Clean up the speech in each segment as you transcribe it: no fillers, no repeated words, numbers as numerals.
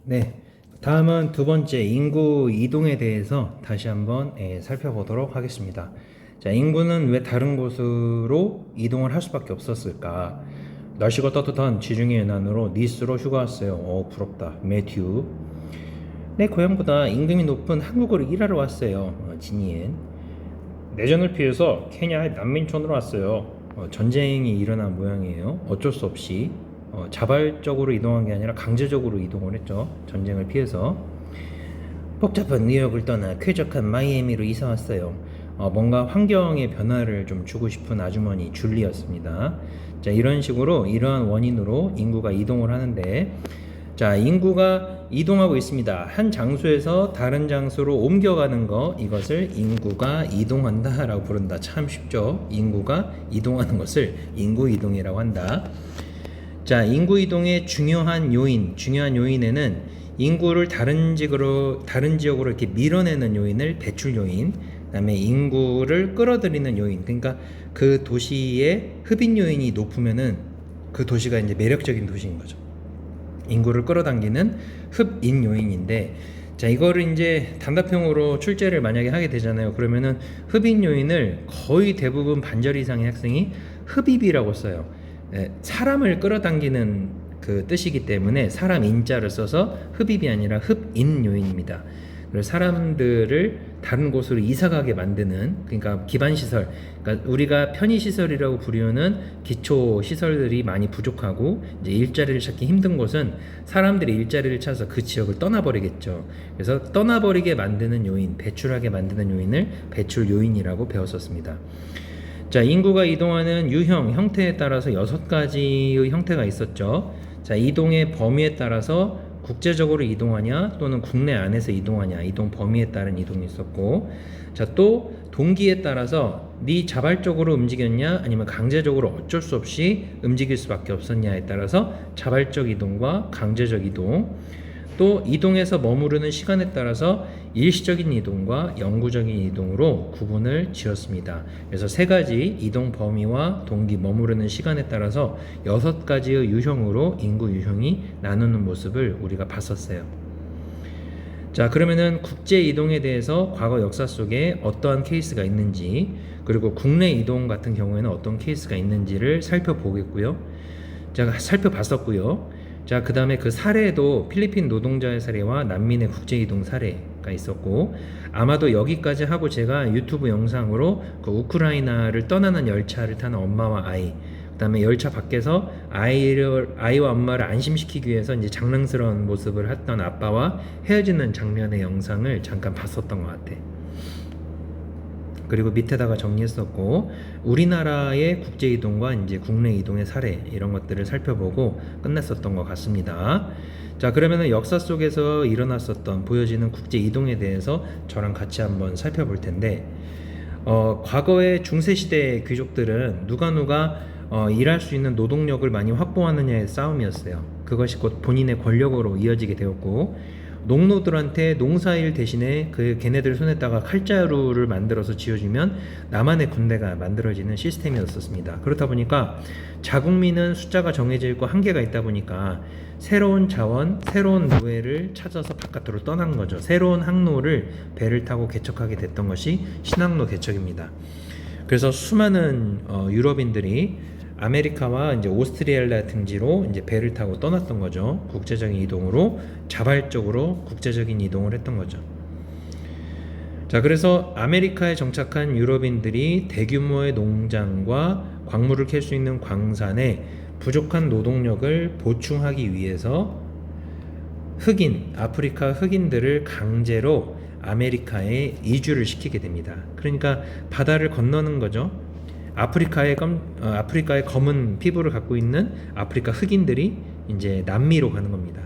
네, 다음은 두 번째 인구 이동에 대해서 다시 한번 살펴보도록 하겠습니다. 자, 인구는 왜 다른 곳으로 이동을 할 수밖에 없었을까? 날씨가 따뜻한 지중해 연안으로 니스로 휴가 왔어요. 부럽다. 매튜. 내 고향보다 임금이 높은 한국으로 일하러 왔어요. 지니엔. 내전을 피해서 케냐의 난민촌으로 왔어요. 전쟁이 일어난 모양이에요. 어쩔 수 없이 자발적으로 이동한 게 아니라 강제적으로 이동을 했죠. 전쟁을 피해서. 복잡한 뉴욕을 떠나 쾌적한 마이애미로 이사 왔어요. 뭔가 환경의 변화를 좀 주고 싶은 아주머니 줄리였습니다. 자, 이런 식으로 이러한 원인으로 인구가 이동을 하는데, 자, 인구가 이동하고 있습니다. 한 장소에서 다른 장소로 옮겨가는 거, 이것을 인구가 이동한다 라고 부른다. 참 쉽죠? 인구가 이동하는 것을 인구 이동이라고 한다. 자, 인구 이동의 중요한 요인에는 인구를 다른 지역으로 이렇게 밀어내는 요인을 배출 요인, 그다음에 인구를 끌어들이는 요인, 그러니까 그 도시의 흡인 요인이 높으면은 그 도시가 이제 매력적인 도시인 거죠. 인구를 끌어당기는 흡인 요인인데, 자, 이거를 이제 단답형으로 출제를 만약에 하게 되잖아요. 그러면은 흡인 요인을 거의 대부분 반절 이상의 학생이 흡입이라고 써요. 사람을 끌어당기는 그 뜻이기 때문에 사람 인자를 써서 흡입이 아니라 흡인 요인입니다. 그리고 사람들을 다른 곳으로 이사가게 만드는, 그러니까 기반시설, 그러니까 우리가 편의시설이라고 부르는 기초시설들이 많이 부족하고 이제 일자리를 찾기 힘든 곳은 사람들이 일자리를 찾아서 그 지역을 떠나버리겠죠. 그래서 떠나버리게 만드는 요인, 배출하게 만드는 요인을 배출 요인이라고 배웠었습니다. 자, 인구가 이동하는 유형, 형태에 따라서 6가지의 형태가 있었죠. 자, 이동의 범위에 따라서 국제적으로 이동하냐 또는 국내 안에서 이동하냐, 이동 범위에 따른 이동이 있었고, 자, 또 동기에 따라서 네 자발적으로 움직였냐 아니면 강제적으로 어쩔 수 없이 움직일 수밖에 없었냐에 따라서 자발적 이동과 강제적 이동, 또 이동해서 머무르는 시간에 따라서 일시적인 이동과 영구적인 이동으로 구분을 지었습니다. 그래서 3가지 이동 범위와 동기, 머무르는 시간에 따라서 6가지의 유형으로 인구 유형이 나누는 모습을 우리가 봤었어요. 자, 그러면은 국제 이동에 대해서 과거 역사 속에 어떠한 케이스가 있는지, 그리고 국내 이동 같은 경우에는 어떤 케이스가 있는지를 살펴보겠고요. 제가 살펴봤었고요. 자, 그 다음에 그 사례도 필리핀 노동자의 사례와 난민의 국제이동 사례가 있었고, 아마도 여기까지 하고 제가 유튜브 영상으로 그 우크라이나를 떠나는 열차를 타는 엄마와 아이, 그 다음에 열차 밖에서 아이와 엄마를 안심시키기 위해서 이제 장난스러운 모습을 했던 아빠와 헤어지는 장면의 영상을 잠깐 봤었던 것 같아. 그리고 밑에다가 정리했었고, 우리나라의 국제 이동과 이제 국내 이동의 사례, 이런 것들을 살펴보고 끝냈었던 것 같습니다. 자, 그러면은 역사 속에서 일어났었던 보여지는 국제 이동에 대해서 저랑 같이 한번 살펴볼 텐데, 과거의 중세시대 귀족들은 누가 일할 수 있는 노동력을 많이 확보하느냐의 싸움이었어요. 그것이 곧 본인의 권력으로 이어지게 되었고, 농노들한테 농사일 대신에 걔네들 손에다가 칼자루를 만들어서 지어주면 나만의 군대가 만들어지는 시스템이었습니다. 그렇다 보니까 자국민은 숫자가 정해져 있고 한계가 있다 보니까 새로운 자원, 새로운 노예를 찾아서 바깥으로 떠난 거죠. 새로운 항로를 배를 타고 개척하게 됐던 것이 신항로 개척입니다. 그래서 수많은 유럽인들이 아메리카와 이제 오스트리아 등지로 이제 배를 타고 떠났던 거죠. 국제적인 이동으로 자발적으로 국제적인 이동을 했던 거죠. 자, 그래서 아메리카에 정착한 유럽인들이 대규모의 농장과 광물을 캘 수 있는 광산에 부족한 노동력을 보충하기 위해서 아프리카 흑인들을 강제로 아메리카에 이주를 시키게 됩니다. 그러니까 바다를 건너는 거죠. 아프리카의 검은 피부를 갖고 있는 아프리카 흑인들이 이제 남미로 가는 겁니다.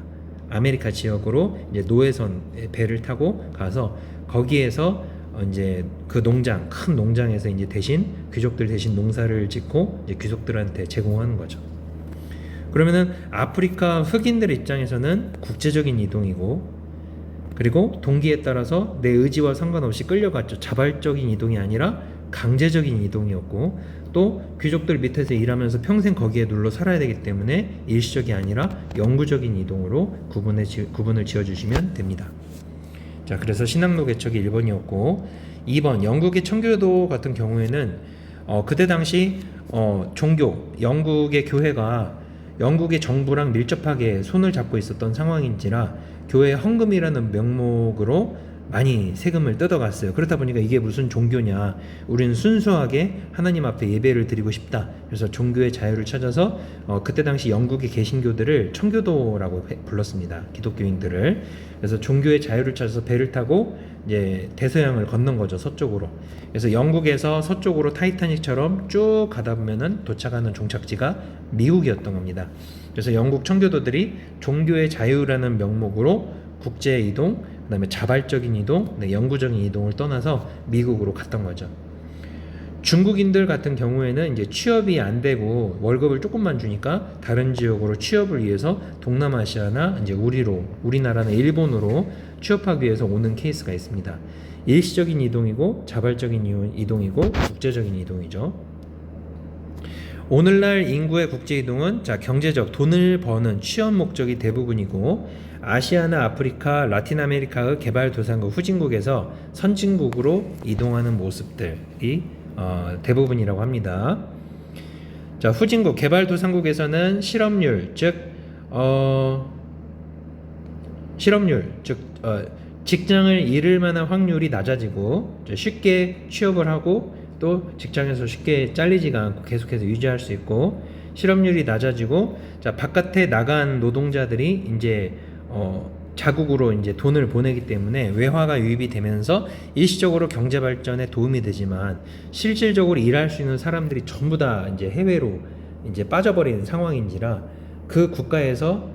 아메리카 지역으로 이제 노예선 배를 타고 가서 거기에서 이제 그 큰 농장에서 이제 귀족들 대신 농사를 짓고 이제 귀족들한테 제공하는 거죠. 그러면은 아프리카 흑인들 입장에서는 국제적인 이동이고, 그리고 동기에 따라서 내 의지와 상관없이 끌려갔죠. 자발적인 이동이 아니라 강제적인 이동이었고, 또 귀족들 밑에서 일하면서 평생 거기에 눌러 살아야 되기 때문에 일시적이 아니라 영구적인 이동으로 구분을 지어주시면 됩니다. 자, 그래서 신학로 개척이 1번이었고, 2번 영국의 청교도 같은 경우에는 그때 당시 종교, 영국의 교회가 영국의 정부랑 밀접하게 손을 잡고 있었던 상황인지라 교회 헌금이라는 명목으로 많이 세금을 뜯어갔어요. 그렇다 보니까 이게 무슨 종교냐, 우리는 순수하게 하나님 앞에 예배를 드리고 싶다. 그래서 종교의 자유를 찾아서 그때 당시 영국의 개신교들을 청교도라고 불렀습니다. 기독교인들을. 그래서 종교의 자유를 찾아서 배를 타고 이제 대서양을 건넌 거죠, 서쪽으로. 그래서 영국에서 서쪽으로 타이타닉처럼 쭉 가다 보면은 도착하는 종착지가 미국이었던 겁니다. 그래서 영국 청교도들이 종교의 자유라는 명목으로 국제 이동, 그다음에 자발적인 이동, 영구적인 이동을 떠나서 미국으로 갔던 거죠. 중국인들 같은 경우에는 이제 취업이 안 되고 월급을 조금만 주니까 다른 지역으로 취업을 위해서 동남아시아나 이제 우리나라나 일본으로 취업하기 위해서 오는 케이스가 있습니다. 일시적인 이동이고 자발적인 이동이고 국제적인 이동이죠. 오늘날 인구의 국제 이동은 경제적 돈을 버는 취업 목적이 대부분이고, 아시아나 아프리카, 라틴 아메리카의 개발도상국 후진국에서 선진국으로 이동하는 모습들이 대부분이라고 합니다. 자, 후진국 개발도상국에서는 실업률, 즉 직장을 잃을 만한 확률이 낮아지고 쉽게 취업을 하고 또 직장에서 쉽게 잘리지가 않고 계속해서 유지할 수 있고, 실업률이 낮아지고, 자, 바깥에 나간 노동자들이 이제 자국으로 이제 돈을 보내기 때문에 외화가 유입이 되면서 일시적으로 경제 발전에 도움이 되지만 실질적으로 일할 수 있는 사람들이 전부 다 이제 해외로 이제 빠져버리는 상황인지라 그 국가에서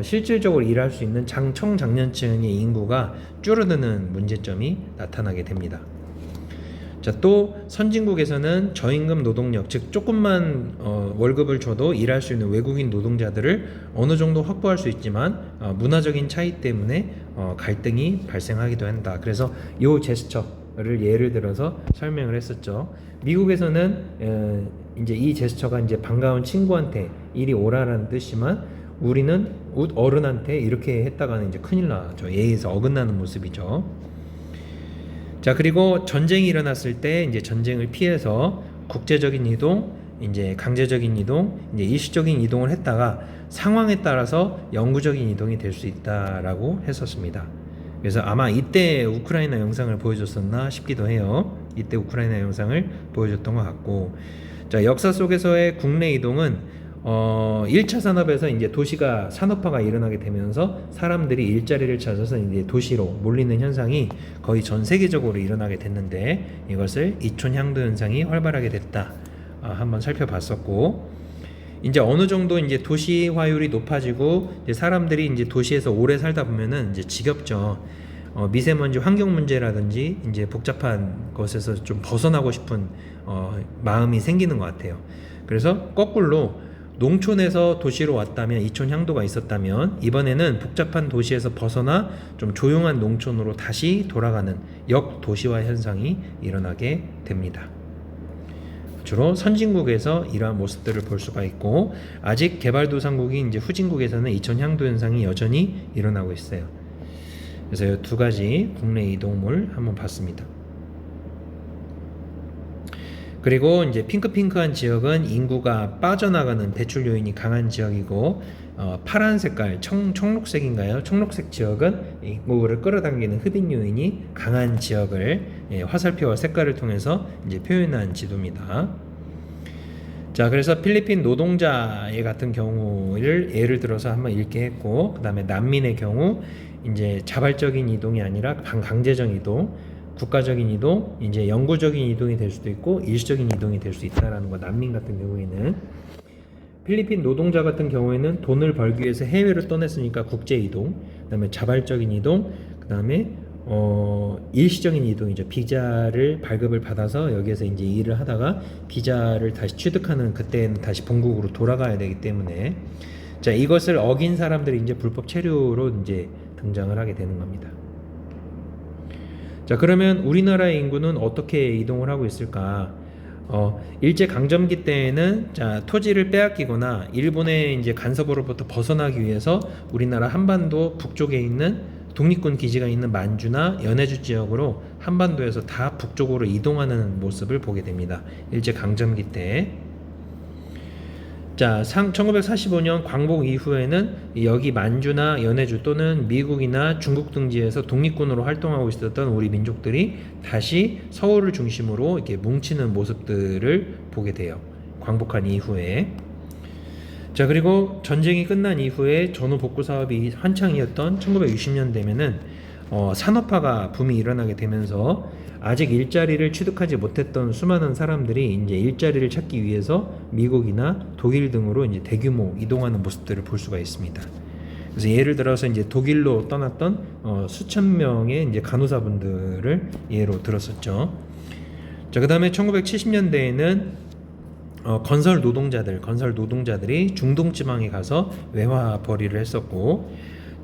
실질적으로 일할 수 있는 청장년층의 인구가 줄어드는 문제점이 나타나게 됩니다. 자, 또 선진국에서는 저임금 노동력, 즉 조금만 월급을 줘도 일할 수 있는 외국인 노동자들을 어느 정도 확보할 수 있지만 문화적인 차이 때문에 갈등이 발생하기도 한다. 그래서 이 제스처를 예를 들어서 설명을 했었죠. 미국에서는 이제 이 제스처가 이제 반가운 친구한테 이리 오라라는 뜻이지만 우리는 어른한테 이렇게 했다가는 이제 큰일 나죠. 예의에서 어긋나는 모습이죠. 자, 그리고 전쟁이 일어났을 때 이제 전쟁을 피해서 국제적인 이동, 이제 강제적인 이동, 이제 일시적인 이동을 했다가 상황에 따라서 영구적인 이동이 될 수 있다라고 했었습니다. 그래서 아마 이때 우크라이나 영상을 보여줬었나 싶기도 해요. 이때 우크라이나 영상을 보여줬던 것 같고, 자, 역사 속에서의 국내 이동은 1차 산업에서 이제 도시가 산업화가 일어나게 되면서 사람들이 일자리를 찾아서 이제 도시로 몰리는 현상이 거의 전 세계적으로 일어나게 됐는데, 이것을 이촌 향도 현상이 활발하게 됐다. 한번 살펴봤었고, 이제 어느 정도 이제 도시화율이 높아지고 이제 사람들이 이제 도시에서 오래 살다 보면은 이제 지겹죠. 미세먼지 환경 문제라든지 이제 복잡한 것에서 좀 벗어나고 싶은 마음이 생기는 것 같아요. 그래서 거꾸로 농촌에서 도시로 왔다면 이촌 향도가 있었다면 이번에는 복잡한 도시에서 벗어나 좀 조용한 농촌으로 다시 돌아가는 역도시화 현상이 일어나게 됩니다. 주로 선진국에서 이러한 모습들을 볼 수가 있고, 아직 개발도상국인 이제 후진국에서는 이촌 향도 현상이 여전히 일어나고 있어요. 그래서 이 두 가지 국내 이동을 한번 봤습니다. 그리고 이제 핑크한 지역은 인구가 빠져나가는 배출 요인이 강한 지역이고, 파란 색깔 청록색인가요? 청록색 지역은 인구를 끌어당기는 흡인 요인이 강한 지역을 화살표와 색깔을 통해서 이제 표현한 지도입니다. 자, 그래서 필리핀 노동자의 같은 경우를 예를 들어서 한번 읽게 했고, 그 다음에 난민의 경우 이제 자발적인 이동이 아니라 반강제적 이동, 국가적인 이동, 이제 영구적인 이동이 될 수도 있고 일시적인 이동이 될 수 있다라는 거. 난민 같은 경우에는 필리핀 노동자 같은 경우에는 돈을 벌기 위해서 해외로 떠났으니까 국제 이동, 그다음에 자발적인 이동, 그다음에 일시적인 이동이죠. 비자를 발급을 받아서 여기에서 이제 일을 하다가 비자를 다시 취득하는, 그때는 다시 본국으로 돌아가야 되기 때문에, 자, 이것을 어긴 사람들이 이제 불법 체류로 이제 등장을 하게 되는 겁니다. 자, 그러면 우리나라의 인구는 어떻게 이동을 하고 있을까? 일제 강점기 때에는 자, 토지를 빼앗기거나 일본의 이제 간섭으로부터 벗어나기 위해서 우리나라 한반도 북쪽에 있는 독립군 기지가 있는 만주나 연해주 지역으로 한반도에서 다 북쪽으로 이동하는 모습을 보게 됩니다. 일제 강점기 때. 자, 1945년 광복 이후에는 여기 만주나 연해주 또는 미국이나 중국 등지에서 독립군으로 활동하고 있었던 우리 민족들이 다시 서울을 중심으로 이렇게 뭉치는 모습들을 보게 돼요. 광복한 이후에. 자, 그리고 전쟁이 끝난 이후에 전후 복구 사업이 한창이었던 1960년 되면은 산업화가 붐이 일어나게 되면서 아직 일자리를 취득하지 못했던 수많은 사람들이 이제 일자리를 찾기 위해서 미국이나 독일 등으로 이제 대규모 이동하는 모습들을 볼 수가 있습니다. 그래서 예를 들어서 이제 독일로 떠났던 수천 명의 이제 간호사분들을 예로 들었었죠. 자, 그다음에 1970년대에는 건설 노동자들이 중동 지방에 가서 외화 벌이를 했었고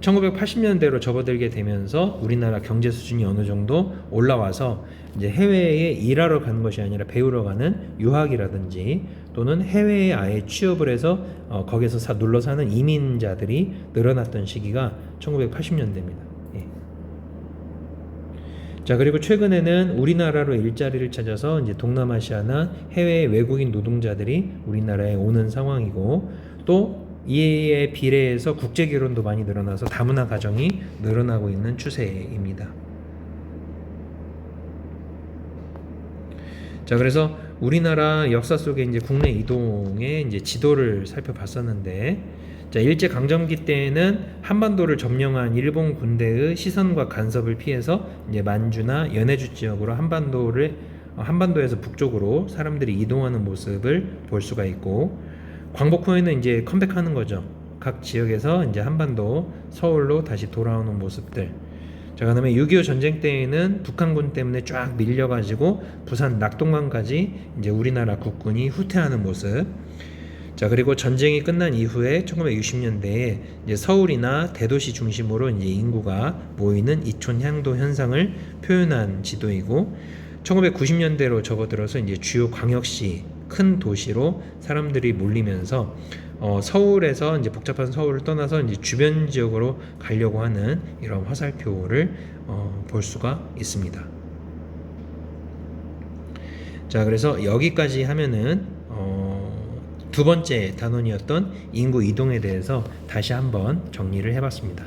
1980년대로 접어들게 되면서 우리나라 경제 수준이 어느 정도 올라와서 이제 해외에 일하러 가는 것이 아니라 배우러 가는 유학이라든지 또는 해외에 아예 취업을 해서 거기서 눌러 사는 이민자들이 늘어났던 시기가 1980년대입니다. 예. 자, 그리고 최근에는 우리나라로 일자리를 찾아서 이제 동남아시아나 해외 외국인 노동자들이 우리나라에 오는 상황이고 또 이에 비례해서 국제 결혼도 많이 늘어나서 다문화 가정이 늘어나고 있는 추세입니다. 자, 그래서 우리나라 역사 속에 이제 국내 이동의 이제 지도를 살펴봤었는데, 자, 일제 강점기 때에는 한반도를 점령한 일본 군대의 시선과 간섭을 피해서 이제 만주나 연해주 지역으로 한반도에서 북쪽으로 사람들이 이동하는 모습을 볼 수가 있고, 광복 후에는 이제 컴백하는 거죠. 각 지역에서 이제 한반도 서울로 다시 돌아오는 모습들. 자, 그다음에 6.25 전쟁 때에는 북한군 때문에 쫙 밀려가지고 부산 낙동강까지 이제 우리나라 국군이 후퇴하는 모습. 자, 그리고 전쟁이 끝난 이후에 1960년대에 이제 서울이나 대도시 중심으로 이제 인구가 모이는 이촌향도 현상을 표현한 지도이고, 1990년대로 접어들어서 이제 주요 광역시 큰 도시로 사람들이 몰리면서 서울에서 이제 복잡한 서울을 떠나서 이제 주변 지역으로 가려고 하는 이런 화살표를 볼 수가 있습니다. 자, 그래서 여기까지 하면은 두 번째 단원이었던 인구 이동에 대해서 다시 한번 정리를 해봤습니다.